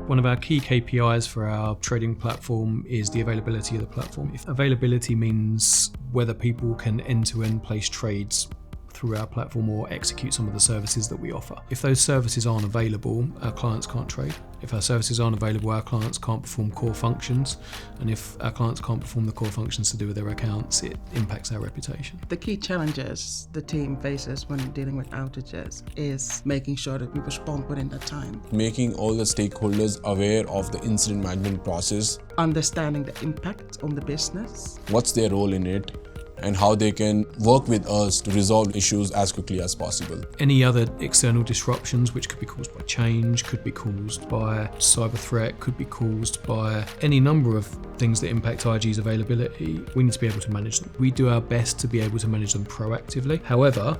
One of our key KPIs for our trading platform is the availability of the platform. If availability means whether people can end-to-end place trades through our platform or execute some of the services that we offer. If those services aren't available, our clients can't trade. If our services aren't available, our clients can't perform core functions. And if our clients can't perform the core functions to do with their accounts, it impacts our reputation. The key challenges the team faces when dealing with outages is making sure that we respond within that time. Making all the stakeholders aware of the incident management process. Understanding the impact on the business. What's their role in it, and how they can work with us to resolve issues as quickly as possible. Any other external disruptions, which could be caused by change, could be caused by cyber threat, could be caused by any number of things that impact IG's availability, we need to be able to manage them. We do our best to be able to manage them proactively. However,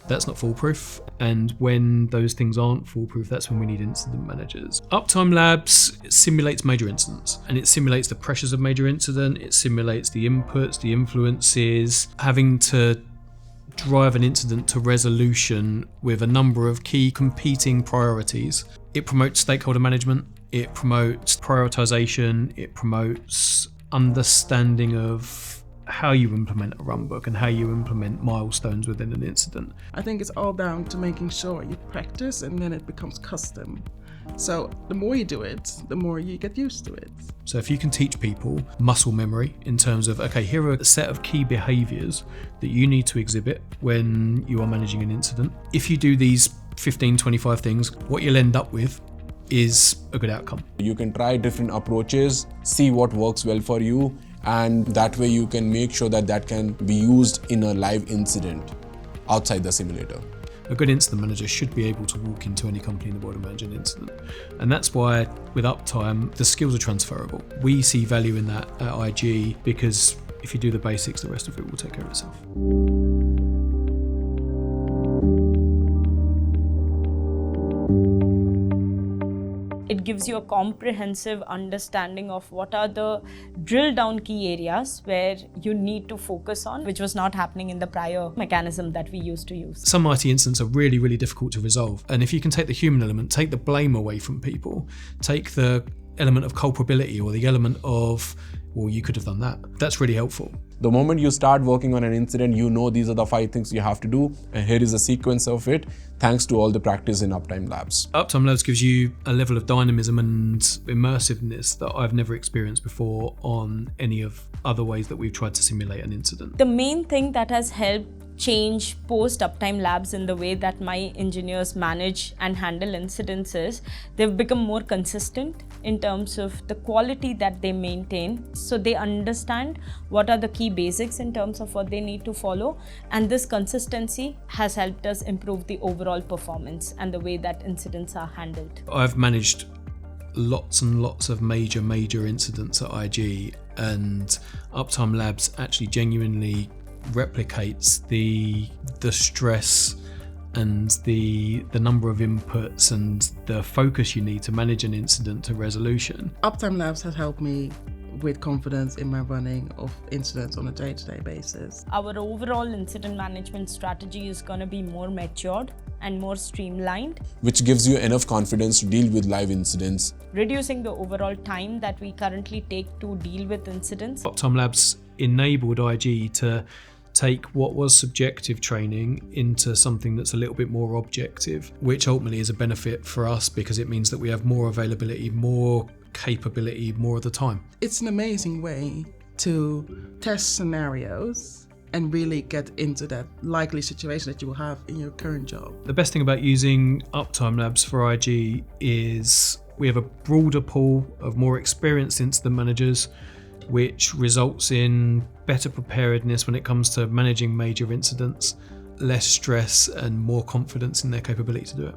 that's not foolproof, and when those things aren't foolproof, that's when we need incident managers. Uptime Labs simulates major incidents, and it simulates the pressures of major incident, it simulates the inputs, the influences, having to drive an incident to resolution with a number of key competing priorities. It promotes stakeholder management, it promotes prioritization, it promotes understanding of how you implement a runbook and how you implement milestones within an incident. I think it's all down to making sure you practice and then it becomes custom. So the more you do it, the more you get used to it. So if you can teach people muscle memory in terms of, okay, here are a set of key behaviors that you need to exhibit when you are managing an incident. If you do these 15, 25 things, what you'll end up with is a good outcome. You can try different approaches, see what works well for you, and that way you can make sure that that can be used in a live incident outside the simulator. A good incident manager should be able to walk into any company in the world and manage an incident. And that's why with Uptime, the skills are transferable. We see value in that at IG because if you do the basics, the rest of it will take care of itself. It gives you a comprehensive understanding of what are the drill down key areas where you need to focus on, which was not happening in the prior mechanism that we used to use. Some IT incidents are really, really difficult to resolve. And if you can take the human element, take the blame away from people, take the element of culpability or the element of, well, you could have done that, that's really helpful. The moment you start working on an incident, you know these are the 5 things you have to do, and here is a sequence of it, thanks to all the practice in Uptime Labs. Uptime Labs gives you a level of dynamism and immersiveness that I've never experienced before on any of other ways that we've tried to simulate an incident. The main thing that has helped change post Uptime Labs in the way that my engineers manage and handle incidents is they've become more consistent in terms of the quality that they maintain. So they understand what are the key basics in terms of what they need to follow, and this consistency has helped us improve the overall performance and the way that incidents are handled. I've managed lots and lots of major incidents at IG, and Uptime Labs actually genuinely replicates the stress and the number of inputs and the focus you need to manage an incident to resolution. Uptime Labs has helped me with confidence in my running of incidents on a day-to-day basis. Our overall incident management strategy is going to be more matured and more streamlined, which gives you enough confidence to deal with live incidents, reducing the overall time that we currently take to deal with incidents. Uptime Labs enabled IG to take what was subjective training into something that's a little bit more objective, which ultimately is a benefit for us because it means that we have more availability, more capability, more of the time. It's an amazing way to test scenarios and really get into that likely situation that you will have in your current job. The best thing about using Uptime Labs for IG is we have a broader pool of more experienced incident managers, which results in better preparedness when it comes to managing major incidents, less stress and more confidence in their capability to do it.